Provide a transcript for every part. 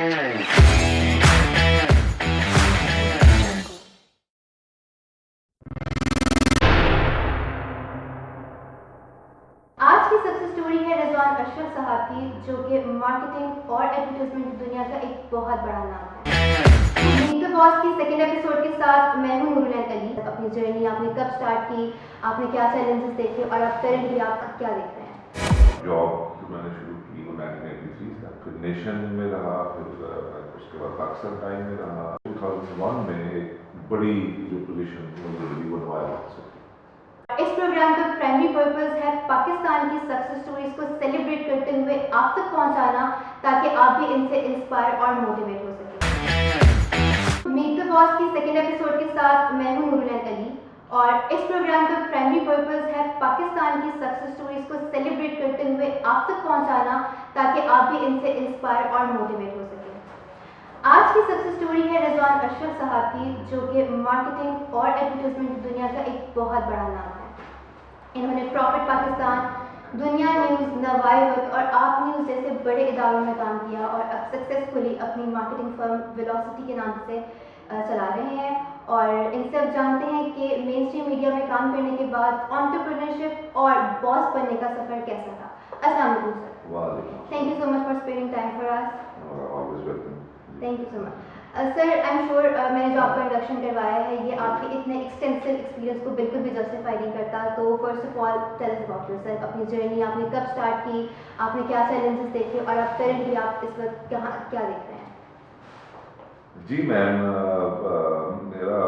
آج کی success story ہے رضوان اشرف صاحب کی، جو کہ مارکیٹنگ اور ایڈورٹائزمنٹ کی دنیا کا ایک بہت بڑا نام ہے۔ میٹ دا باس کی سیکنڈ ایپیسوڈ کے ساتھ میں ہوں نور العین علی۔ اپنی جرنی آپ نے کب سٹارٹ کی، آپ نے کیا چیلنجز دیکھے اور اب کرنٹلی آپ کیا دیکھ رہے ہیں؟ جاب جو میں نے شروع کی وہ 1983 سے، پھر نیشن میں رہا، پھر اس کے بعد پاکستان ٹائم میں رہا۔ 2001 میں ایک بڑی جو پوزیشن مجھے ملی وہ نوایا سے۔ اس پروگرام کا پرائمری پرپز ہے پاکستان کی سکسیس اسٹوریز کو سیلیبریٹ کرتے ہوئے آپ تک پہنچانا، تاکہ آپ بھی ان سے انسپائر اور موٹیویٹ ہو سکیں۔ میٹ دا باس کی سیکنڈ ایپیسوڈ کے ساتھ میں ہوں نور العین علی، اور اس پروگرام کا پرائمری پرپز ہے پاکستان کی سکسیس اسٹوریز کو سیلیبریٹ کرتے ہوئے آپ تک پہنچانا، تاکہ آپ بھی ان سے انسپائر اور موٹیویٹ ہو سکیں۔ آج کی سکسیس اسٹوری ہے رضوان اشرف صاحب کی، جو کہ مارکیٹنگ اور ایڈورٹائزمنٹ کی دنیا کا ایک بہت بڑا نام ہے۔ انہوں نے پروفٹ پاکستان، دنیا نیوز، نوائی وقت اور آپ نیوز جیسے بڑے اداروں میں کام کیا، اور اب سکسیسفلی اپنی مارکیٹنگ فرم ویلوسٹی کے نام سے چلا رہے ہیں۔ اور ان سے اب جانتے ہیں کہ مین اسٹریم میڈیا میں کام کرنے کے بعد انٹرپرینرشپ اور باس بننے کا سفر کیسا تھا۔ السلام علیکم سر۔ وعلیکم thank you so much for spending time for us. Always welcome. Thank you so much sir. I am sure میں نے جو آپ کا انٹروڈکشن کروایا ہے یہ آپ کے اتنے ایکسٹینسو ایکسپیرینس کو بالکل بھی جسٹیفائی نہیں کرتا۔ تو first of all tell us about yourself, اپنی جرنی آپ نے کب اسٹارٹ کی، آپ نے کیا چیلنجز دیکھے اور اب کرنٹلی آپ اس وقت کیا دیکھ رہے ہیں؟ جی میم، میرا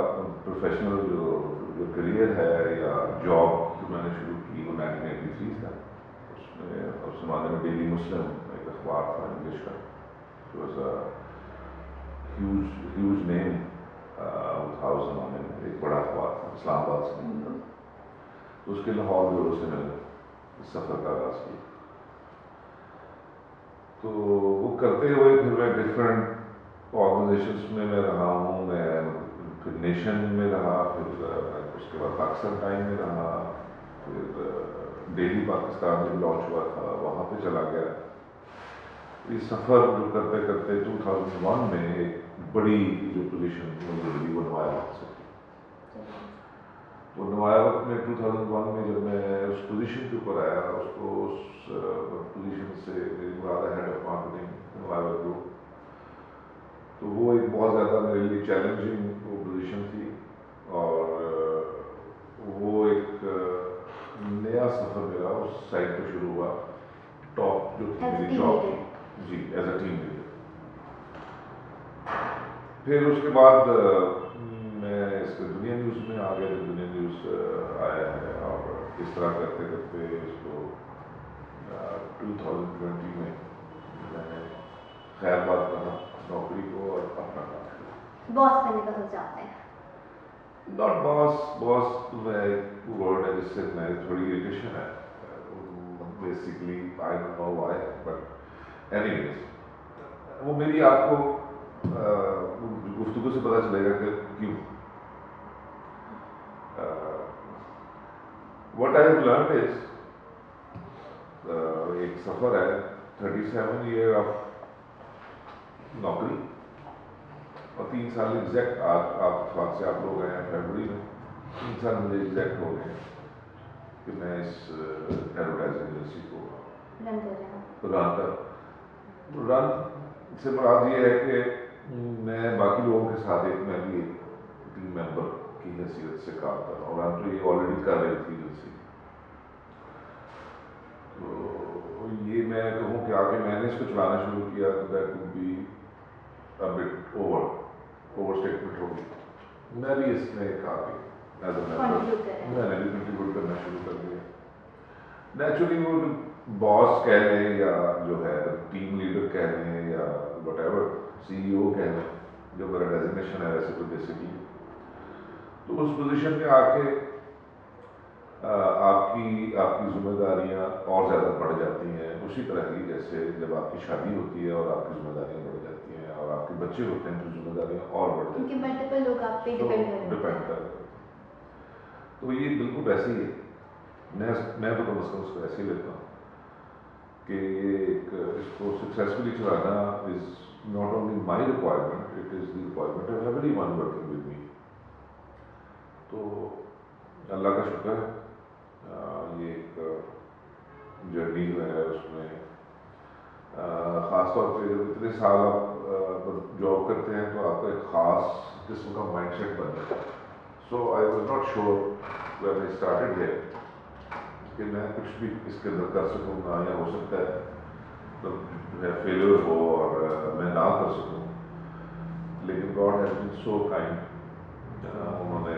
پروفیشنل جو کریئر ہے یا جاب جو میں نے شروع کی وہ 1983 سے، اس میں اس زمانے میں ڈیلی مسلم ایک اخبار تھا انگلش کا، ہیوج نیم تھا اس زمانے میں، ایک بڑا اخبار تھا، اسلام آباد سے نکلتا تھا۔ تو اس کے لاہور بیورو سے میں نے سفر کا آغاز کیا۔ تو وہ کرتے ہوئے پھر میں ڈفرینٹ آرگنائزیشنس میں رہا ہوں۔ میں پھر نیشن میں رہا، پھر اس کے بعد پاکستان ٹائم میں رہا، پھر ڈیلی پاکستان جب لانچ ہوا تھا وہاں پہ چلا گیا۔ یہ سفر جو کرتے کرتے 2001 میں ایک بڑی جو پوزیشن مجھے ملی وہ نوایا وقت سے۔ وہ نوایا وقت میں 2001 میں جب میں اس پوزیشن کے اوپر آیا، اس پوزیشن سے میری مراد ہے ہیڈ آف مارکیٹنگ نوایا وقت گروپ۔ تو وہ ایک بہت زیادہ میرے لیے چیلنجنگ وہ پوزیشن تھی، اور وہ ایک نیا سفر میرا اس سائڈ پہ شروع ہوا۔ ٹاپ جو تھی میری جاب تھی، جی ایز اے ٹیم لیڈر۔ پھر اس کے بعد میں اس کے دنیا نیوز میں آ گیا، جو دنیا نیوز آیا ہے، اور اس طرح کرتے کرتے اس کو 2020 میں میں نے خیر بات کہا نوکری کو اور اپنا کام شروع۔ باس بننے کا سوچا آپ نے؟ ناٹ باس میں ایک ورڈ ہے جس سے میں تھوڑی اریٹیشن ہے basically, I don't know why, but anyways ویز وہ میری آپ کو گفتگو سے پتہ چلے گا کہ کیوں۔ واٹ آئی ہیو لرنڈ از، ایک سفر ہے 37 ایئر آف نوکری، اور 3 سال ایگزیکٹ آپ سے آپ لوگ آئے ہیں فیبرری میں، 3 سال مجھے ایگزیکٹ ہو گئے کہ میں اس ایڈورٹائزنگ ایجنسی کو رن سے مراد یہ ہے کہ میں باقی لوگوں کے ساتھ میں بھی ایک ٹیم ممبر کی حیثیت سے کام کر رہا ہوں، رن تو یہ آلریڈی کر رہی تھی ایجنسی۔ تو یہ میں کہوں کہ آگے میں نے اس کو چلانا شروع کیا تو that would be bit overstatement ہوگی۔ میں بھی اس میں ایک آگے ایز اے ممبر میں نے بھی کنٹریبیوٹ کرنا شروع کر دیا۔ نیچرلی وہ باس کہہ لیں یا جو ہے ٹیم لیڈر کہہ لیں یا وٹ ایور سی ای او کہہ لیں، جو میرا ڈیزگنیشن ہے ویسے تو بیسکلی، تو اس پوزیشن میں آ کے آپ کی ذمہ داریاں اور زیادہ بڑھ جاتی ہیں، اسی طرح ہی جیسے جب آپ کی شادی ہوتی ہے اور آپ کی ذمہ داریاں بڑھ جاتی ہیں، اور آپ کے بچے ہوتے ہیں تو ذمہ داریاں اور بڑھ جاتی ہیں، کیونکہ ملٹیپل لوگ آپ پہ ڈپینڈ کرتے ہیں۔ تو یہ بالکل ویسے ہی ہے، میں تو کم از کم اس کو ایسے ہی لیتا ہوں کہ یہ ایک اس کو سکسیزفلی چلانا is not only my requirement, it is the requirement of everyone working with me. تو اللہ کا شکر ہے یہ ایک جرنی جو ہے اس میں خاص طور پہ جب اتنے سال آپ جاب کرتے ہیں تو آپ کا ایک خاص قسم کا مائنڈ سیٹ بن جاتا ہے. So I was not sure when I started here کہ میں کچھ بھی اس کے اندر کر سکوں گا یا ہو سکتا ہے جو ہے فیلئر ہو اور میں نہ کر سکوں. لیکن God has been so kind. انہوں نے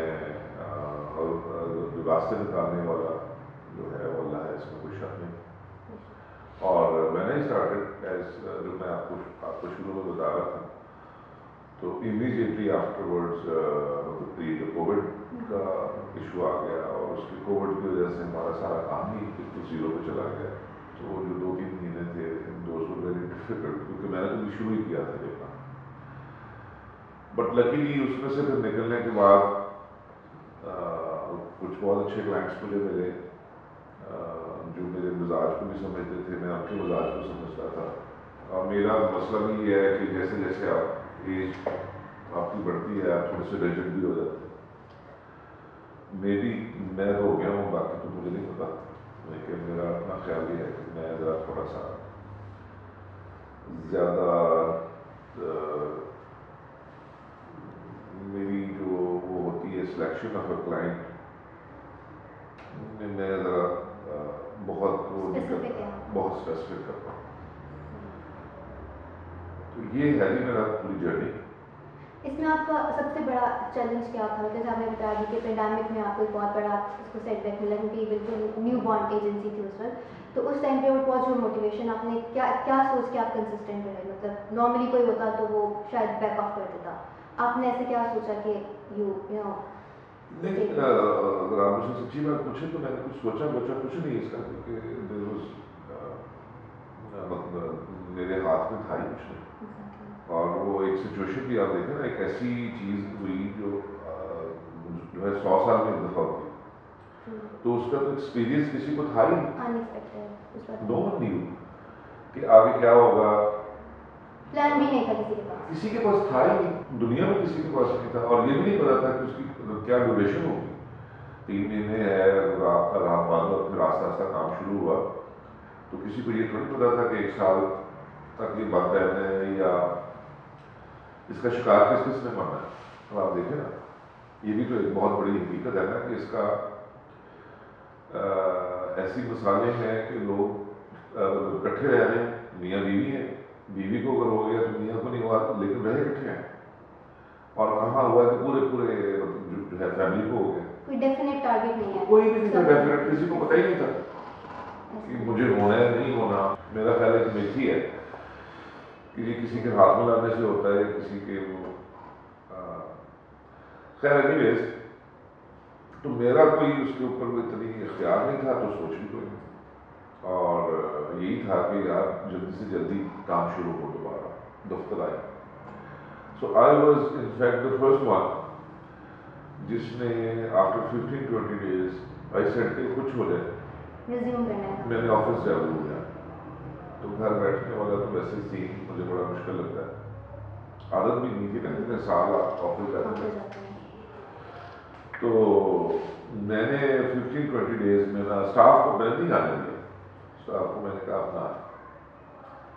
جو راستے نکالنے والا جو ہے وہ اللہ ہے, اس میں کوئی شک نہیں. اور میں نے اسٹارٹیڈ ایز جو میں آپ کو شروع میں بتا رہا تھا تو امیڈیٹلی آفٹر ورڈز جو کووڈ کا ایشو آ گیا اور اس کے کووڈ کی وجہ سے ہمارا سارا کام ہی بالکل زیرو پہ چلا گیا. تو وہ جو 2-3 مہینے تھے دوز ور ویری ڈیفیکلٹ کیونکہ میں نے تو شروع ہی کیا تھا یہ کام. بٹ لکیلی اس میں سے پھر نکلنے کے بعد کچھ بہت اچھے کلائنٹس مجھے ملے جو میرے مزاج کو بھی سمجھتے تھے, میں آپ کے مزاج کو سمجھتا تھا. اور میرا مسئلہ بھی یہ ہے کہ جیسے جیسے آپ ایج آپ کی بڑھتی ہے آپ تھوڑے سے ریجڈ بھی ہو جاتے ہیں. میں تو ہو گیا ہوں, باقی تو مجھے نہیں پتا, لیکن میرا اپنا خیال یہ ہے کہ میں ذرا تھوڑا سا زیادہ میری جو وہ ہوتی ہے سلیکشن آف اے کلائنٹ میں ذرا بہت اسپیسیفک کرتا ہوں. تو یہ ہے جی میرا پوری جرنی. اس میں آپ کا سب سے بڑا چیلنج کیا تھا؟ جیسے آپ نے بتایا کہ پینڈیمک میں آپ کو ایک بہت بڑا اس کو سیٹ بیک ملا کیونکہ بالکل نیو بورن ایجنسی تھی اس وقت. تو اس ٹائم پہ وہ واز یور موٹیویشن, آپ نے کیا سوچ کے آپ کنسسٹنٹ رہے؟ مطلب نارملی کوئی ہوتا تو وہ شاید بیک آف کر دیتا, آپ نے ایسے کیا سوچا کہ یو نو؟ نہیں, اگر آپ مجھ سے سچی بات پوچھیں تو میں نے کچھ سوچا کچھ نہیں اس کا, کیونکہ میرے ہاتھ میں تھا ہی کچھ نہیں. اور وہ ایک سچویشن بھی آپ دیکھیں نا, ایک ایسی چیز ہوئی جو ہے 100 سال میں ایک دفعہ ہوتی, تو اس کا تو ایکسپیرئنس کسی کو تھا ہی نہیں. نو ون نیو کہ آگے کیا ہوگا, پلان بھی نہیں تھا کسی کے پاس تھا ہی نہیں, دنیا میں کسی کے پاس نہیں تھا. اور یہ بھی نہیں پتا تھا کہ اس کی کیا ڈیوریشن ہوگی. 3 مہینے ہے اگر آپ کا رام باندھو, پھر آہستہ آہستہ کام شروع ہوا, تو کسی کو یہ تھوڑی پتا تھا کہ 1 سال تک یہ بند رہنا ہے یا اس کا شکار کس نے مرنا ہے. اب آپ دیکھیں نا, یہ بھی تو ایک بہت بڑی حقیقت ہے نا کہ اس کا ایسی مثالیں ہیں کہ لوگ اکٹھے رہ رہے ہیں, میاں بیوی ہیں, بیوی کو اگر ہو گیا تو میاں کو نہیں ہوا, لیکن رہے اکٹھے ہیں. اور کہاں ہوا کہ پورے جو ہے فیملی کو ہو گیا. کوئی ڈیفینیٹ ٹارگیٹ نہیں ہے, کوئی بھی نہیں تھا ڈیفینیٹ, کسی کو پتہ ہی نہیں تھا کہ مجھے ہونا ہے نہیں ہونا. میرا خیال ہے کہ میتھی ہے کہ یہ کسی کے ہاتھ میں لانے سے ہوتا ہے, کسی کے وہ خیر اینی ویز. تو میرا کوئی اس کے اوپر کوئی اتنی اختیار نہیں تھا, تو سوچ بھی کوئی نہیں. اور یہی تھا کہ یار جلدی سے جلدی کام شروع ہو, دوبارہ دفتر آئے. So I was in fact the first one جس نے آفٹر 15-20 days آئی سیڈ کہ کچھ ہو جائے ریزیوم کرنا ہے. میں نے آفس جا ہو گیا, تو گھر بیٹھنے والا تو ویسے ہی مجھے بڑا مشکل لگتا ہے. عادت بھی نہیں تھی نا, اتنے سال آپ آفس جاتے ہیں. تو میں نے 15-20 days میں نا اسٹاف کو میں نہیں آنے دیا. اسٹاف کو میں نے کہا اپنا,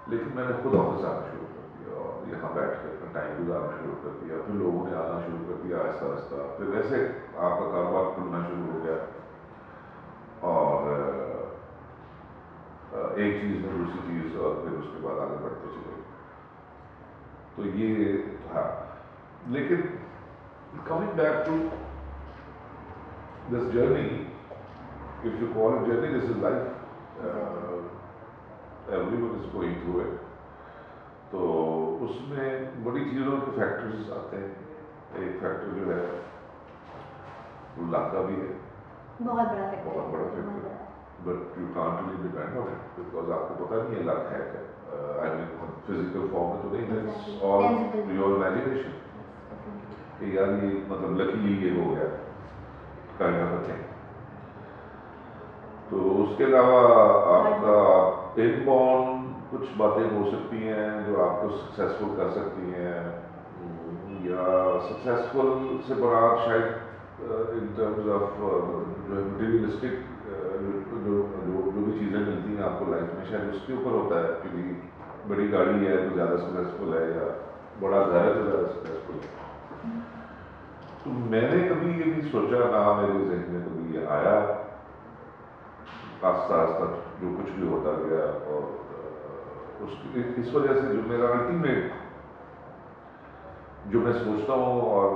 لیکن میں نے خود آفس آنا شروع کر دیا اور یہاں بیٹھ کے اپنا ٹائم گزارنا شروع کر دیا. پھر لوگوں نے آنا شروع کر دیا آہستہ آہستہ. پھر ویسے آپ کا کاروبار کھلنا شروع ہو گیا, اور ایک چیز میں دوسری چیز, اور پھر اس کے بعد آگے بڑھتے چلے. تو یہ تھا. لیکن coming back to this journey, if you call it journey, this is life. Everyone is going through it. تو اس میں بڑی چیزوں کے فیکٹرز آتے ہیں. ایک فیکٹر جو ہے اللہ کا بھی ہے, بہت بڑا factor, but you can't really depend on it because آپ کو پتہ نہیں ہے لک ہے کیا. آئی مین فزیکل فارم میں تو نہیں, اٹس آل یور امیجنیشن کہ یار یہ مطلب لکیلی یہ ہو گیا کائنڈ آف اے تھنگ. تو اس کے علاوہ آپ کا ان بورن کچھ باتیں ہو سکتی ہیں جو آپ کو سکسیزفل کر سکتی ہیں، یا سکسیزفل سے برات شاید ان ٹرمز آف جو ہے مٹیریلسٹک جو بھی چیزیں ملتی ہیں آپ کو لائف میں، شاید اس کے اوپر ہوتا ہے کہ بھی بڑی گاڑی ہے تو زیادہ سکسیزفل ہے، یا بڑا گھر ہے تو زیادہ سکسیزفل ہے. تو میں نے کبھی یہ نہیں سوچا، نہ میرے ذہن میں کبھی یہ آیا. آہستہ آہستہ جو کچھ بھی ہوتا گیا، اور اس وجہ سے جو میرا الٹیمیٹ جو میں سوچتا ہوں اور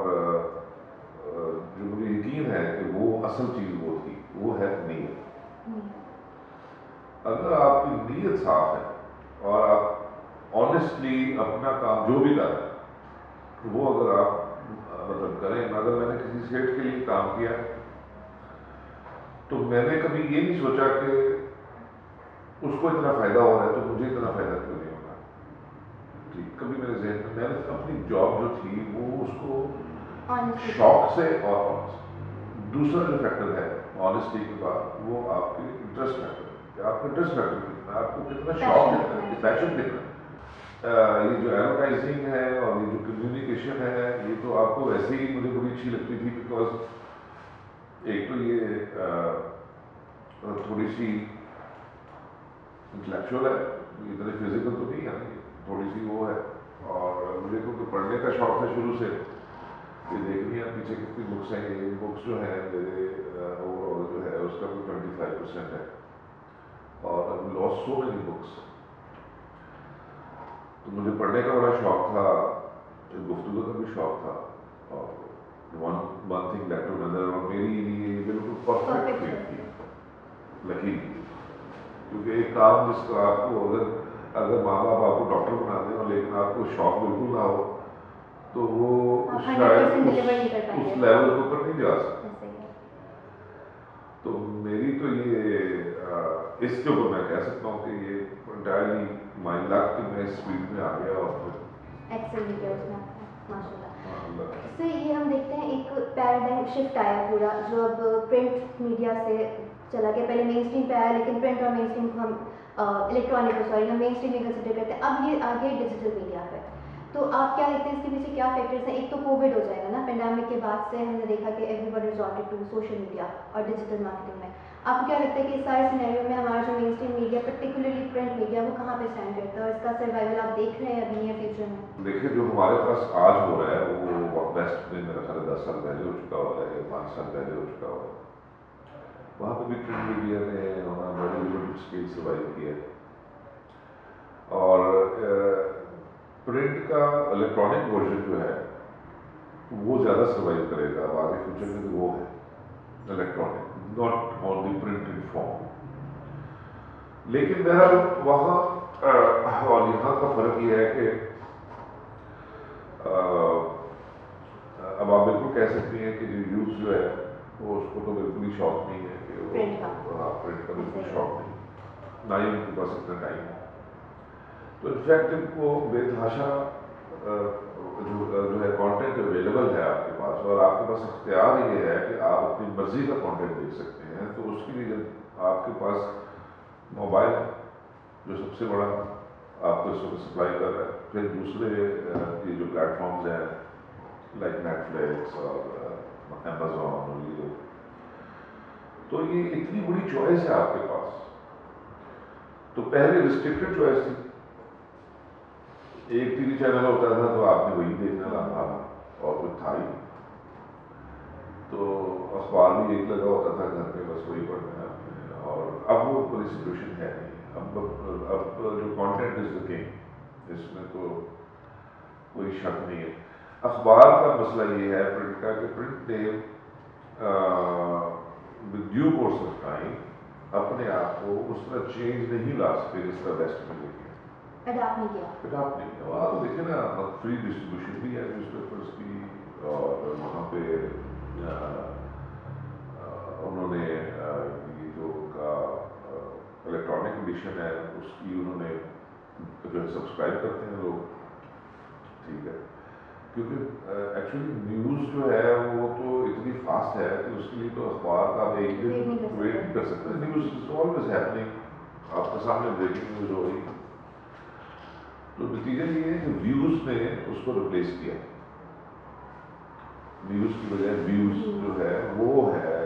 جو مجھے یقین ہے کہ وہ اصل چیز وہ تھی، وہ ہے نیت. اگر آپ کی نیت صاف ہے اور آپ آنیسٹلی اپنا کام جو بھی کر رہے ہیں وہ اگر آپ مطلب کریں. اگر میں نے کسی سیٹ کے لیے کام کیا تو میں نے کبھی یہ نہیں سوچا کہ اس کو اتنا فائدہ ہو رہا ہے تو مجھے اتنا فائدہ کیوں نہیں ہوگا. ٹھیک، کبھی میرے ذہن میں نے اپنی جاب جو تھی وہ اس کو شوق سے، اور دوسرا جو فیکٹر ہے آنیسٹی کے بعد وہ آپ کے انٹرسٹ فیکٹر ہے کہ آپ کا انٹرسٹ فیکٹر کتنا ہے، آپ کو کتنا شوق کتنا ہے، پیشن کتنا ہے. یہ جو ایڈورٹائزنگ ہے اور یہ جو کمیونیکیشن ہے یہ تو آپ کو ویسے ہی مجھے بڑی اچھی لگتی تھی، بیکاز ایک تو یہ تھوڑی سی انٹلیکچوئل ہے، اتنے فزیکل تو نہیں ہے، تھوڑی سی وہ ہے. اور مجھے کیونکہ پڑھنے کا شوق ہے شروع سے، یہ دیکھنی ہے پیچھے کتنی بکس ہیں. یہ بکس جو ہیں میرے اوور آل جو ہے اس کا بھی 25% ہے، اور اب لاسٹ سو مینی بکس. تو مجھے پڑھنے کا بڑا شوق تھا، گفتگو کا بھی شوق تھا، اور one thing lead to another. اور میری لیے یہ بالکل پرفیکٹ فٹ تھی لکی، کیونکہ ایک کام جس کا آپ کو اگر ماں باپ آپ کو ڈاکٹر بنا دیں اور لیکن آپ کو شوق بالکل نہ ہو تو وہ شاید اس لیول کے اوپر نہیں جا سکتے. تو میری تو یہ اس کے اوپر میں کہہ سکتا ہوں کہ یہ انٹائرلی مائی لک کہ میں اس فیلڈ میں آ گیا. اور پھر ایکسل بھی کیا اس میں ماشاء اللہ. اس سے یہ ہم دیکھتے ہیں ایک پیراڈائم شفٹ آیا پورا، جو اب پرنٹ میڈیا سے چلا گیا. پہلے مین اسٹریم پہ آیا، لیکن پرنٹ اور مین اسٹریم کو ہم ہم مین اسٹریم میں کنسیڈر کرتے ہیں. اب یہ آگے ڈیجیٹل میڈیا پہ. تو آپ کیا دیکھتے ہیں اس کے پیچھے کیا فیکٹرز ہیں؟ ایک تو کووڈ ہو جائے گا نا، پینڈیمک کے بعد سے ہم نے دیکھا کہ everybody resorted to social media اور ڈیجیٹل مارکیٹنگ میں. آپ کو کیا لگتا ہے کہ اس سارے سینیریو میں ہمارا جو mainstream media particularly print media وہ کہاں پہ اسٹینڈ کرتا ہے، اور اس کا سروائول آپ دیکھ رہے ہیں ابھی نیئر فیوچر میں؟ دیکھیں جو ہمارے پاس آج ہو رہا ہے وہ ویسٹ میں میرا خیال 10 سال پہلے ہو چکا ہوا ہے یا 5 سال پہلے ہو چکا ہوا ہے. وہاں پہ بھی پرنٹ میڈیا نے بڑی لمیٹڈ اسکیل سروائیو کیا ہے. اور پرنٹ کا الیکٹرانک ورژن جو ہے وہ زیادہ سروائیو کرے گا اب آگے فیوچر میں. وہ ہے electronic, not on the printed form. لیکن بہرحال وہاں اور یہاں کا فرق یہ ہے کہ اب آپ بالکل کہہ سکتی ہیں کہ جو یوتھ جو ہے وہ اس کو تو بالکل ہی شوق نہیں ہے کہ وہ پرنٹ کا بالکل شوق نہیں، نہ ہی ان کے پاس اتنا ٹائم ہے. تو انفیکٹ ان کو بے تحاشا جو ہے کانٹینٹ اویلیبل ہے آپ کے پاس، اور آپ کے پاس اختیار یہ ہے کہ آپ اپنی مرضی کا کانٹینٹ دیکھ سکتے ہیں. تو اس کے لیے جب آپ کے پاس موبائل جو سب سے بڑا آپ کو اس وقت سپلائی کر رہا ہے، پھر دوسرے یہ جو پلیٹ فارمز ہیں لائک نیٹ فلکس اور امیزون اور یہ، تو یہ اتنی بڑی چوائس ہے آپ کے پاس. تو پہلے ریسٹرکٹڈ چوائس تھی، ایک ٹی وی چینل ہوتا تھا تو آپ نے وہی دیکھنا تھا اور کچھ تھا ہی. تو اخبار بھی ایک لگا ہوتا تھا گھر میں، بس وہی پڑھنا ہے. اور اب وہ کوئی سچویشن ہے نہیں. اب جو کانٹینٹ از دا کنگ، اس میں تو کوئی شک نہیں ہے. اخبار کا مسئلہ یہ ہے پرنٹ کا کہ پرنٹ نے with due course of time اپنے آپ کو اس طرح چینج نہیں لا سکتے جس طرح ویسٹ میں دیکھیں. اڈاپٹ نہیں کیا. اڈاپٹ نہیں کیا. وہاں تو دیکھیں نا فری ڈسٹریبیوشن بھی ہے نیوز پیپرس کی، اور وہاں پہ انہوں نے یہ جو کا الیکٹرانک ایڈیشن ہے اس کی انہوں نے جو ہے سبسکرائب کرتے ہیں لوگ. ٹھیک ہے، کیونکہ ایکچولی نیوز جو ہے وہ تو اتنی فاسٹ ہے کہ اس کے لیے تو اخبار کا ایک دن ویٹ نہیں کر سکتے. نیوز از آلویز ہیپننگ، آپ کے سامنے بریکنگ نیوز ہو رہی تو نتیجہ یہ ہے کہ ویوز نے اس کو ریپلیس کیا. نیوز کی بجائے ویوز جو ہے وہ ہے.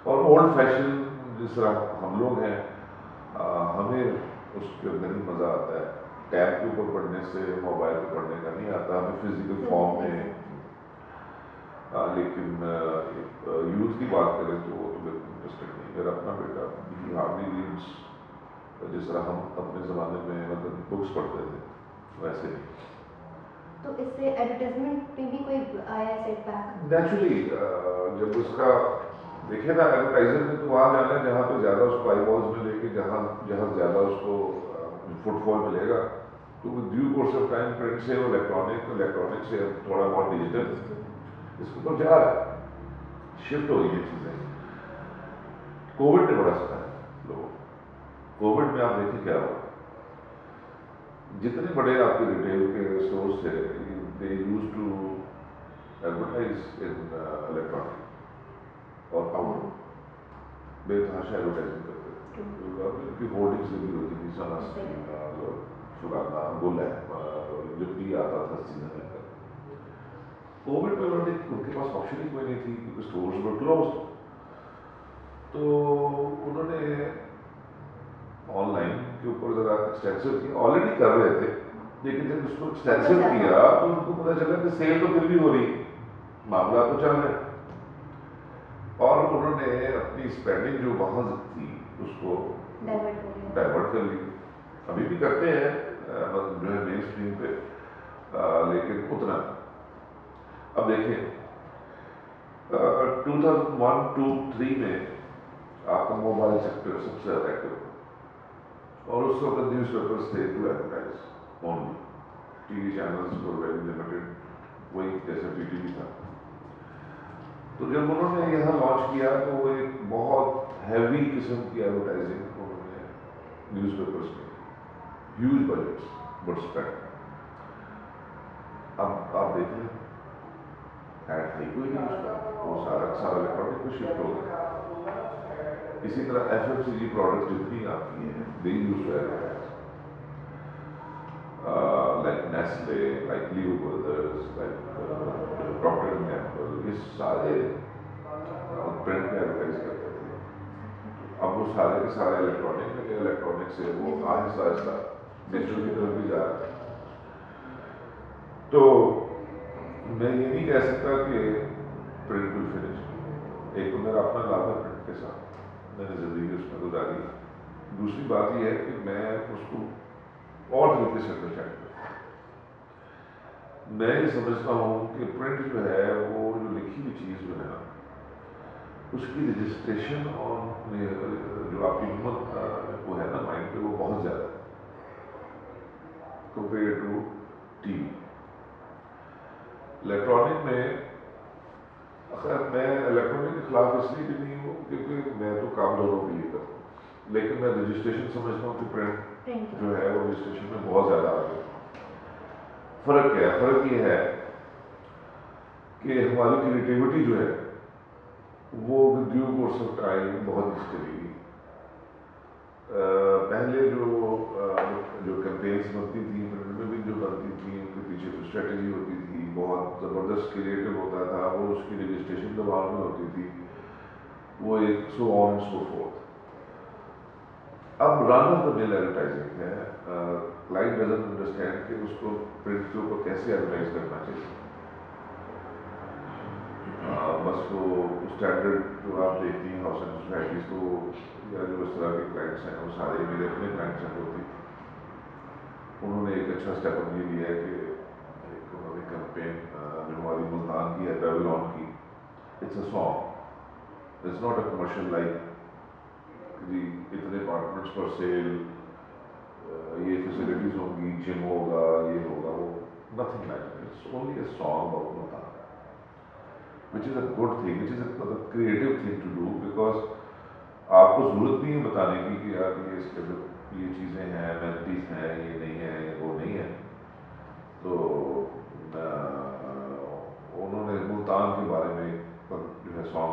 اور اولڈ فیشن جس طرح ہم لوگ ہیں ہمیں اس کے اندر ہی مزہ آتا ہے. ٹیب کے اوپر پڑھنے سے موبائل پہ پڑھنے کا نہیں آتا, ہمیں فزیکل فارم میں. لیکن یوتھ کی بات کریں تو وہ تو بالکل انٹرسٹڈ نہیں. میرا اپنا بیٹا بھی ہارڈلی ریڈس جس طرح ہم اپنے زمانے میں مطلب بکس پڑھتے تھے ویسے نہیں. تو اس سے ایڈورٹائزمنٹ پہ بھی کوئی آیا سیٹ بیک؟ نیچرلی جب اس کا دیکھیں نا ایڈورٹائزر نے تو وہاں جانا ہے جہاں پہ زیادہ اس کو آئی بالز ملے گی, جہاں زیادہ اس کو فٹ فال ملے گا. تو due course of time print سے وہ الیکٹرانک سے تھوڑا بہت ڈیجیٹل اس کے اوپر جا رہا ہے, شفٹ ہو رہی ہیں چیزیں. کووڈ نے بڑا سکھایا لوگوں. کووڈ میں آپ دیکھیں کیا ہوا, جتنے بڑے آپ کے ریٹیل کے اسٹورس تھے they use to advertise in electronic اور آؤٹ ڈور. بے تحاشا ایڈورٹائزنگ کرتے تھے. ان کی ہولڈنگس لگی ہوتی تھی سنا فلانا گل ہے جب بھی آتا تھا سیزن میں. کووڈ میں انہوں نے ان کے پاس آپشن ہی کوئی نہیں تھی کیونکہ اسٹورز ور کلوزڈ. تو انہوں نے آن لائن کے اوپر ذرا ایکسٹینسو کیا. آلریڈی کر رہے تھے لیکن جب اس کو ایکسٹینسو کیا تو ان کو پتا چلا کہ سیل تو پھر بھی ہو رہی, معاملات تو چل رہے. اور انہوں نے اپنی اسپینڈنگ جو وہاں تھی اس کو ڈائیورٹ کر لی. ابھی بھی کرتے ہیں جو ہے مین اسٹریم پہ, لیکن اتنا. اب دیکھیں 2001-2-3 میں آپ کا موبائل سیکٹر سب سے زیادہ ایکٹیو ہوا, اور اس وقت نیوز پیپرس تھے to advertise only. TV channels for very limited, وہی جیسے پی ٹی وی تھا. تو جب انہوں نے یہاں لانچ کیا تو وہ ایک بہت ہیوی قسم کی ایڈورٹائزنگ انہوں نے نیوز پیپرس میں, ہیوج بجٹس بٹ اسپینڈ. اب آپ دیکھ لیں ایڈ ہے کوئی نہیں اس کا, وہ سارا الیکٹرانک پہ شفٹ ہو گیا. اسی طرح F M C G product جتنی آتی ہیں they use to advertise, like Nestle, like Lever Brothers, like Procter and Gamble, یہ سارے پرنٹ میں ایڈورٹائز کرتے تھے. اب وہ سارے کے سارے الیکٹرانک میں, الیکٹرانک سے وہ آہستہ آہستہ ڈیجیٹل کی طرف بھی جا رہے ہیں. تو میں یہ نہیں کہہ سکتا کہ پرنٹ ول فنش. ایک تو میرا اپنا لابھ ہے پرنٹ کے ساتھ, میں نے زندگی اس میں گزاری. دوسری بات یہ ہے کہ میں اس کو اور طریقے سے انڈرسٹینڈ کرتا ہوں. میں یہ سمجھتا ہوں کہ پرنٹ جو ہے وہ جو لکھی ہوئی چیز جو ہے نا اس کی رجسٹریشن اور جو آپ کی ہمت وہ ہے نا مائنڈ پہ وہ بہت زیادہ ہے compare to TV. Electronic میں خیر میں الیکٹرانک کے خلاف اس لیے بھی نہیں ہوں کیونکہ میں تو کام دونوں کے لیے کرتا ہوں, لیکن میں رجسٹریشن سمجھتا ہوں کہ پرنٹ جو ہے وہ رجسٹریشن میں بہت زیادہ آگے. فرق کیا ہے؟ فرق یہ ہے کہ ہماری کریٹیوٹی جو ہے وہ ڈیو کورس آف ٹائم بہت نیچے چلی گئی. پہلے جو کیمپینس بنتی تھیں پرنٹ میں بھی جو بنتی تھیں ان کے پیچھے جو اسٹریٹجی ہوتی تھی بہت زبردست کریٹو ہوتا تھا, وہ اس کی رجسٹریشن دباؤ میں ہوتی تھی, وہ ایک سو آن سو فورتھ. اب رن آف دا مل ایڈورٹائزنگ ہے. کلائنٹ ڈزنٹ انڈرسٹینڈ کہ اس کو پرنٹ کے اوپر کیسے ایڈورٹائز کرنا چاہیے. بس وہ اسٹینڈرڈ جو آپ دیکھتی ہیں ہاؤس اینڈ سوسائٹیز کو یا جو اس طرح کے کلائنٹس ہیں وہ سارے میرے اپنے کلائنٹس ہیں ہوتی. انہوں نے ایک اچھا اسٹیپ اپ یہ لیا ہے کہ ایک انہوں نے کیمپین جو ہماری ملتان کی ہے بیبلون کی, it's a song, it's not a commercial like جی اتنے اپارٹمنٹس پر سیل, یہ فیسلٹیز ہوں گی, جم ہوگا, یہ ہوگا, وہ nothing like that. It's only a song about Multan which is a good thing, which is a creative thing to do because آپ کو ضرورت نہیں ہے بتانے کی کہ یار یہ اس کے یہ چیزیں ہیں, امینٹیز ہیں, یہ نہیں ہے, یہ وہ نہیں ہے. تو انہوں نے ملتان کے بارے میں جو ہے song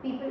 People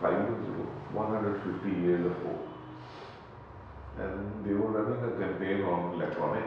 5 years ago, 150 years of Coke, and they were running a campaign on electronic,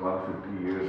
150 years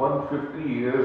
150 years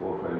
4-5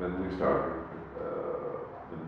when we started in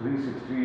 360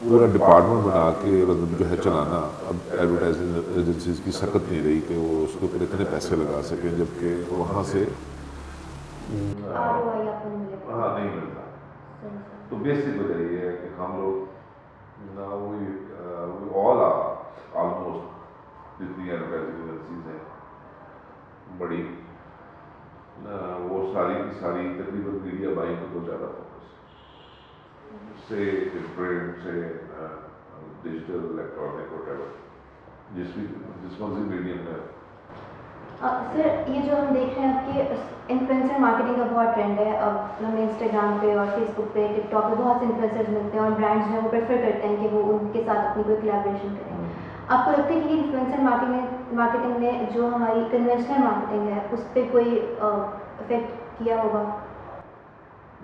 پورا ڈپارٹمنٹ بنا کے مطلب جو ہے چلانا اب ایڈورٹائزنگ ایجنسیز کی سخت نہیں رہی کہ وہ اس کے اوپر اتنے پیسے لگا سکیں، جبکہ وہاں سے ROI آپ کو نہیں ملے گا. ہاں نہیں ملتا. تو بیسک وجہ یہ ہے کہ ہم لوگ آل آلموسٹ جتنی ایڈورٹائزنگ ایجنسیز ہیں بڑی وہ ساری کی ساری تقریباً میڈیا بائنگ کو تو زیادہ فوکس سے پرنٹ سے ڈیجیٹل الیکٹرانک وٹ ایور جس مرضی میڈیم میں. سر یہ جو ہم دیکھ رہے ہیں آپ کے انفلوئنسر مارکیٹنگ کا بہت ٹرینڈ ہے. اب ہمیں انسٹاگرام پہ اور فیس بک پہ ٹک ٹاک پہ بہت سے انفلوئنسرز ملتے ہیں اور برانڈز جو ہیں وہ پریفر کرتے ہیں کہ وہ ان کے ساتھ اپنی کوئی کولیبریشن کریں. آپ کو لگتا ہے کہ انفلوئنسر مارکیٹنگ نے جو ہماری کنونشنل مارکیٹنگ ہے اس پہ کوئی افیکٹ کیا ہوگا؟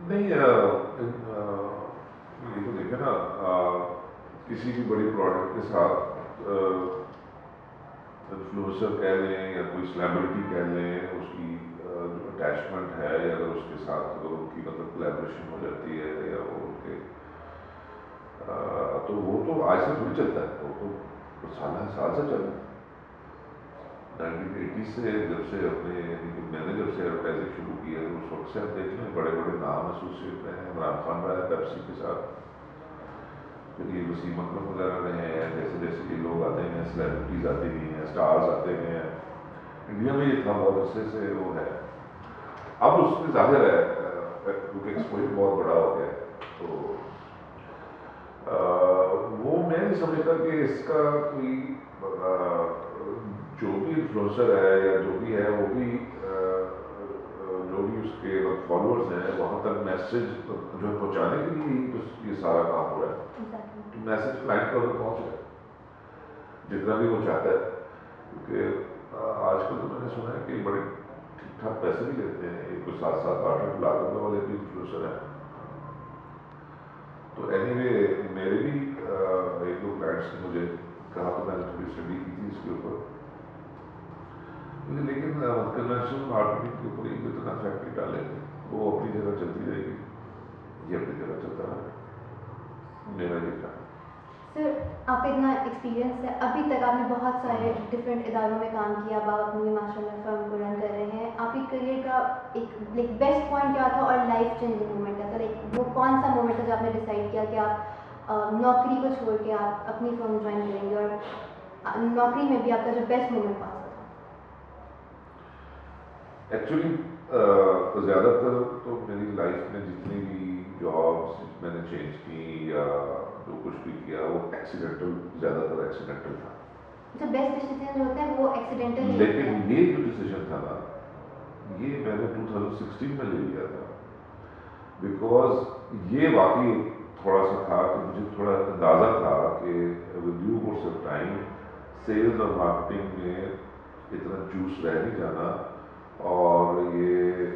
نہیں یہ تو دیکھیں نا کسی بھی بڑی پروڈکٹ کے ساتھ انفلوئنسر کہہ لیں یا کوئی سلیبریٹی کہہ لیں اس کی جو اٹیچمنٹ ہے یا اگر اس کے ساتھ اگر ان کی مطلب کولیبریشن ہو جاتی ہے یا وہ ان کے تو وہ تو آج سے تھوڑی چلتا ہے، وہ تو سال سے چل رہا ہے. 1980 سے جب سے اپنے میں نے جب سے ایڈورٹائزنگ شروع کی ہے اس وقت سے آپ دیکھ لیں بڑے بڑے نام ایسوسیٹ رہے ہیں. عمران خان رہا ہے پیپسی کے ساتھ، پھر یہ وسیم اکرم وغیرہ رہے ہیں. جیسے جیسے یہ لوگ آتے ہیں سیلیبریٹیز آتے گئی ہیں، اسٹارز آتے گئے ہیں. انڈیا میں یہ تھا بہت عرصے سے وہ ہے. اب اس میں ظاہر ہے کیونکہ ایکسپوجر بہت بڑا ہو گیا ہے تو وہ میں نہیں سمجھتا کہ اس کا کوئی جو بھی انفلوئنسر ہے یا جو بھی ہے وہ بھی جو بھی اس کے فالوورز ہیں وہاں تک میسج جو ہے پہنچانے کے لیے یہ سارا کام ہو رہا ہے. تو میسج کلائنٹ کو اگر پہنچ رہا ہے جتنا بھی وہ چاہتا ہے، کیونکہ آج کل تو میں نے سنا ہے کہ بڑے ٹھیک ٹھاک پیسے بھی لیتے ہیں. یہ کوئی 7-8 لاکھ روپے والے بھی انفلوئنسر ہیں. تو اینی وے میرے بھی ایک دو کلائنٹس نے مجھے کہا تو میں نے تھوڑی اسٹڈی کی تھی اس کے اوپر، لیکن کنونشنل مارکیٹنگ کے اوپر ایک اتنا فیکٹری ڈالیں گے وہ اپنی جگہ چلتی رہے گی، یہ اپنی جگہ چلتا رہے گا. میرا یہ کہا. سر آپ کا اتنا ایکسپیرینس ہے، ابھی تک آپ نے بہت سارے ڈفرینٹ اداروں میں کام کیا، اب آپ اپنی ماشاء اللہ فرم کو رن کر رہے ہیں. آپ کی کریئر کا ایک بیسٹ پوائنٹ کیا تھا اور لائف چینجنگ مومنٹ کیا تھا؟ وہ کون سا مومنٹ تھا جو آپ نے ڈیسائڈ کیا کہ آپ نوکری کو چھوڑ کے آپ اپنی فرم جوائن کریں گے، اور نوکری میں بھی آپ کا جو بیسٹ مومنٹ کون سا تھا؟ ایکچولی زیادہ تر تو میری لائف میں جتنی بھی جابس میں نے چینج کی یا جو کچھ بھی کیا وہ ایکسیڈنٹل، زیادہ تر ایکسیڈنٹل تھا. جو بیسٹ ڈیسیجن جو ہوتے ہیں وہ ایکسیڈنٹل ہی ہوتے ہیں. لیکن یہ جو ڈیسیجن تھا نا یہ میں نے 2016 میں لے لیا تھا، بیکاز یہ واقعی تھوڑا سا تھا کہ مجھے تھوڑا اندازہ تھا کہ with due course of time sales اور مارکیٹنگ میں اتنا جوس رہ نہیں جانا، اور یہ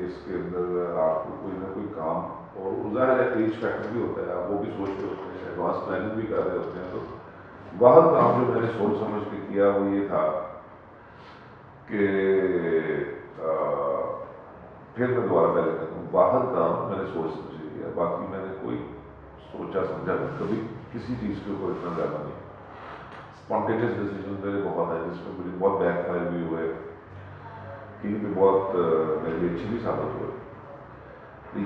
اس کے اندر آپ کو کوئی نہ کوئی کام، اور ظاہر ہے ایج فیکٹر بھی ہوتا ہے، آپ وہ بھی سوچ رہے ہوتے ہیں، ایڈوانس پلاننگ بھی کر رہے ہوتے ہیں. تو واحد کام جو میں نے سوچ سمجھ کے کیا وہ یہ تھا کہ پھر میں دوبارہ پہلے کہتا ہوں واحد کام میں نے سوچ سمجھ کے کیا. باقی میں نے کوئی سوچا سمجھا کبھی کسی چیز کے اوپر اتنا زیادہ نہیں. اسپونٹینیس ڈیسیجن میرے بہت ہیں جس میں مجھے بہت بیک فائر بھی ہوئے، کہیں پہ بہت میرے لیے اچھی بھی ثابت ہوئے.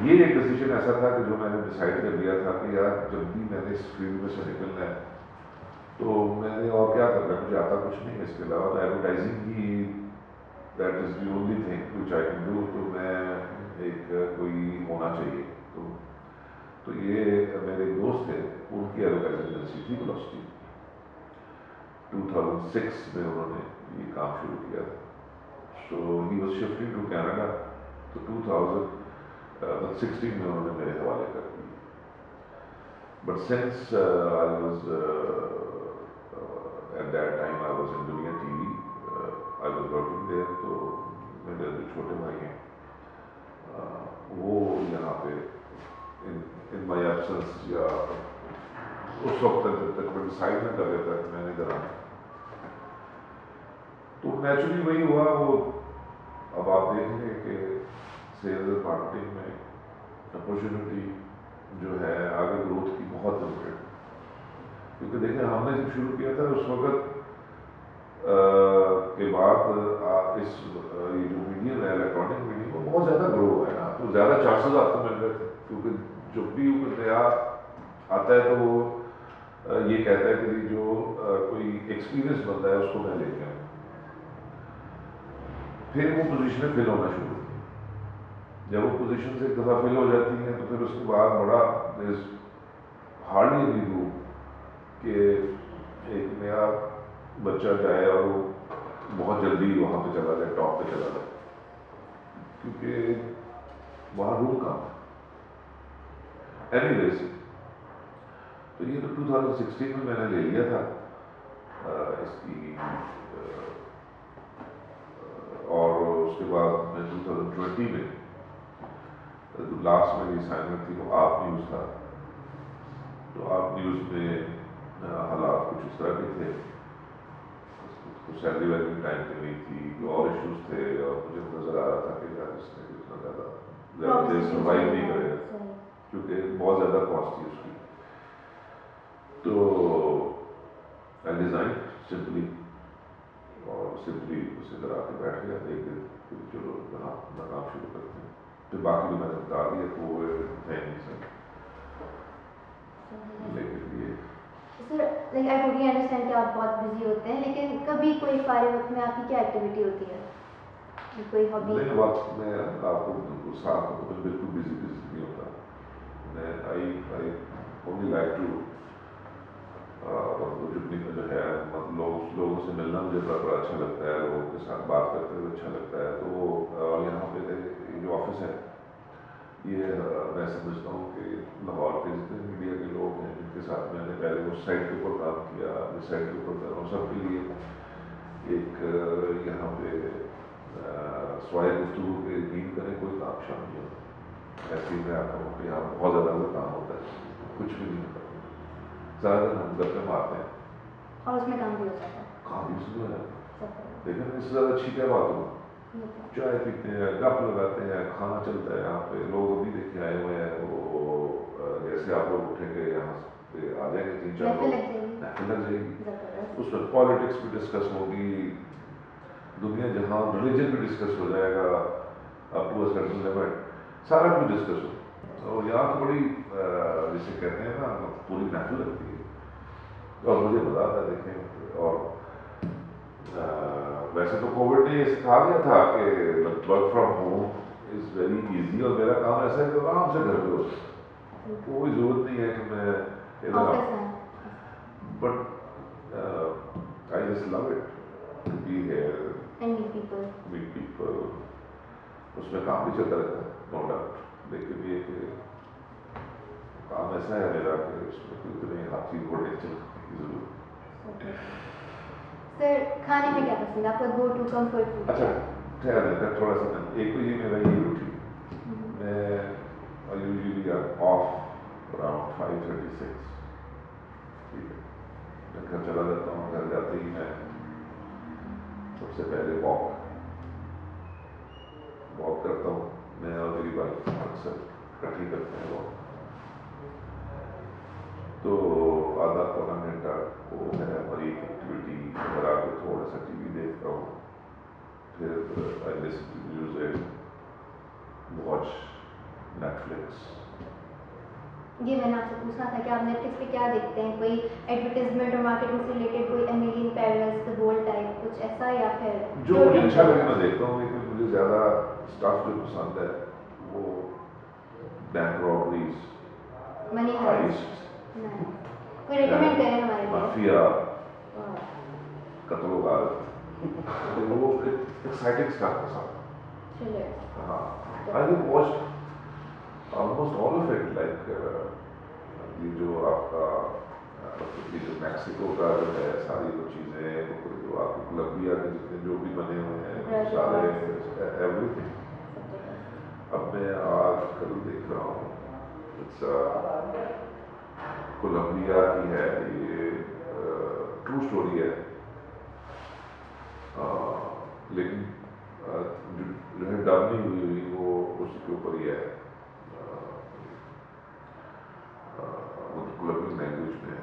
یہ ایک ڈیسیجن ایسا تھا کہ جو میں نے ڈیسائڈ کر لیا تھا کہ یار جب بھی میں نے اس فیلڈ میں سے نکلنا ہے تو میں نے اور کیا کرنا ہے، مجھے آتا کچھ نہیں ہے اس کے علاوہ. Advertising he that is the only thing which I can do. تو میں ایک کوئی ہونا چاہیے. تو یہ میرے دوست تھے، ان کی ایڈورٹائزنگ ایجنسی تھی ویلوسٹی. 2006 میں انہوں نے یہ کام شروع کیا تھا. So he was shifting to Canada. تو 2016 میں انہوں نے میرے حوالے کر دی. But since I was at that time I was in Dunya T V, I was working there. تو میرے جو چھوٹے بھائی ہیں وہ یہاں پہ ان مائی ایبسنس یا اس وقت تک جب تک میں ڈیسائڈ نہ کر رہا تھا کہ میں نے کرا، تو نیچرلی وہی ہوا. وہ اب آپ دیکھ لیں کہ سیلز مارکیٹنگ میں اپرچونیٹی جو ہے آگے گروتھ کی بہت لمیٹڈ. کیونکہ دیکھیں ہم نے جب شروع کیا تھا اس وقت کے بعد اس یہ جو میڈیم ہے الیکٹرانک میڈیم وہ بہت زیادہ گرو ہوا ہے نا، تو زیادہ چانسز آپ کو مل رہے تھے، کیونکہ جب بھی کوئی نیا آتا ہے تو وہ یہ کہتا ہے کہ جو کوئی ایکسپیرئنس بندہ ہے اس کو میں لے کے آؤں، پھر وہ پوزیشنیں فل ہونا شروع ہوتی ہیں. جب وہ پوزیشن سے ایک دفعہ فل ہو جاتی ہیں تو پھر اس کے بعد بڑا ہارڈلی نہیں دوں کہ ایک نیا بچہ جائے اور وہ بہت جلدی وہاں پہ چلا جائے، ٹاپ پہ چلا جائے، کیونکہ وہاں رول کام ہے. اینی ویز تو یہ تو 2016 میں نے لے لیا تھا اس کی، اور اس کے بعد میں 2020 میں لاسٹ میری اسائنمنٹ تھی وہ آپ نیوز تھا. تو آپ نیوز میں حالات کچھ اس طرح کے تھے، سیلری ویلری ٹائم پہ نہیں تھی، اور ایشوز تھے، اور مجھے نظر آ رہا تھا کہ یار اس میں اتنا زیادہ دیر سروائیو نہیں کرے گا کیونکہ بہت زیادہ کاسٹ تھی اس کی. تو آئی ڈیزائن سمپلی، اور سمپلی اسی طرح آ کے بیٹھ گیا ایک دن، چلو اپنا کام شروع کرتے ہیں. پھر باقی جو میں نے بتا دیا تو وہ ہے نہیں سر، لیکن یہ sir like I totally understand کہ آپ بہت بزی ہوتے ہیں، لیکن کبھی کوئی فارغ وقت میں آپ کی کیا ایکٹیویٹی ہوتی ہے، کوئی ہابی؟ نہیں، وقت میں آپ کو ساتھ میں تو بالکل بزی نہیں ہوتا. میں آئی اونلی لائک ٹو جو ہے لوگوں سے ملنا مجھے بڑا اچھا لگتا ہے، لوگوں کے ساتھ بات کرتے ہوئے اچھا لگتا ہے. تو یہاں پہ جو آفس ہے یہ میں سمجھتا ہوں کہ لاہور کے جتنے میڈیا کے لوگ ہیں جن کے ساتھ میں نے پہلے اس سائٹ کے اوپر کام کیا، اس سائٹ کے اوپر کر رہا ہوں، سب کے لیے ایک یہاں پہ سوائے گفتگو کے دین کریں کوئی کام شامل نہیں ہوتا. ایسے ہی میں آتا ہوں کہ یہاں بہت زیادہ کوئی کام ہوتا ہے، کچھ بھی نہیں ہوتا، زیادہ تر ہم گپے مارتے ہیں اور اس میں کام بھی ہو جاتا ہے. کام بھی اس میں ہو جاتا ہے. لیکن اس سے زیادہ اچھی کیا بات ہو، چائے پیتے ہیں، گپ لگاتے ہیں، کھانا چلتا ہے. یہاں پہ لوگ ابھی دیکھے آئے ہوئے ہیں، وہ جیسے آپ لوگ اٹھیں گے یہاں پہ آ جائیں گے 3-4 لوگ، محفل لگ جائے گی، اس میں پالیٹکس بھی ڈسکس ہوگی، دنیا جہان ریلیجن بھی ڈسکس ہو جائے گا، up to a certain limit سارا کچھ ڈسکس ہو. اور یہاں تو بڑی جسے کہتے ہیں نا پوری محفل لگتی ہے، اور مجھے مزہ آتا ہے دیکھیں. اور ویسے تو کووڈ نے یہ سکھا دیا تھا کہ work from home is very easy, اور میرا کام ایسا ہے کہ آرام سے گھر پہ ہو سکتا ہے، کوئی ضرورت نہیں ہے کہ میں ادھر، but I just love it to be here meet people. اس میں کام بھی چلتا رہتا ہے نو ڈاؤٹ، لیکن یہ کہ کام ایسا ہے میرا کہ اس میں کوئی اتنے ہاتھی گھوڑے چلنے کی ضرورت. سر کھانے میں کیا پسند ہے آپ کا، گو ٹو کمفرٹ فوڈ؟ اچھا ٹھہر جاتا ہے تھوڑا سا. ایک تو یہ میرا یہ روٹین، میں یوزلی آف اراؤنڈ 5:36، ٹھیک ہے، میں گھر چلا جاتا ہوں. گھر جاتے ہی میں سب سے پہلے واک کرتا ہوں. میں اور میری وائف اکثر اکٹھی کرتے ہیں واک، تو آدھا پونا گھنٹہ وہ ہے ہماری ایکٹیویٹی. گھر آ کے تھوڑا سا ٹی وی دیکھتا ہوں، پھر I listen to music, watch Netflix. یہ میں نے آپ سے پوچھنا تھا کہ آپ نیٹ فلکس پہ کیا دیکھتے ہیں، کوئی ایڈورٹیزمنٹ اور مارکیٹنگ سے ریلیٹڈ کوئی Emily in Paris the gold type کچھ ایسا، یا پھر جو مجھے اچھا لگے میں دیکھتا ہوں. لیکن مجھے زیادہ اسٹاف جو پسند ہے وہ بینک رابریز، منی ہائسٹ، کوئی ریکمینڈ کریں ہمارے لیے؟ مافیا، قتل و غارت، وہ ایکسائٹنگ اسٹاف پسند. ہاں I have watched almost all of it, like یہ جو آپ کا یہ جو میکسیکو کا جو ہے ساری وہ چیزیں، جو آپ کی کولمبیا کے جتنے جو بھی بنے ہوئے ہیں سارے ایوری تھنگ. اب میں آج کل دیکھ رہا ہوں کولمبیا کی ہے، یہ ٹرو اسٹوری ہے، لیکن جو ہے ڈب نہیں ہوئی وہ اس کے اوپر ہی ہے، کولمبین لینگویج میں ہے.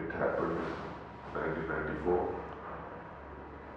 It happened in 1994.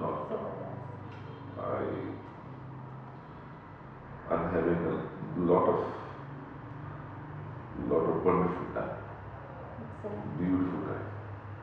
Not at all. I'm having a lot of wonderful time, Excellent. beautiful time,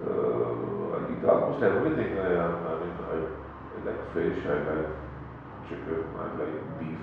I eat almost everything. I like fish, I like chicken, I like beef.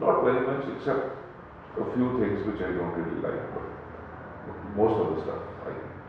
Not very much, except a few things which I don't really like, but most of the stuff I eat.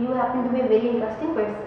You happen to be a very interesting person.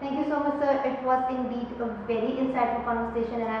Thank you so much, sir. It was indeed a very insightful conversation and I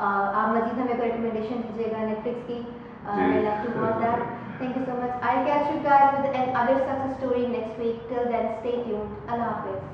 آپ مزید ہمیں کوئی recommendation دیجیے گا Netflix کی. I love to watch that. Thank you so much. I'll catch you guys with another success story next week. Till then, stay tuned. Allah Hafiz.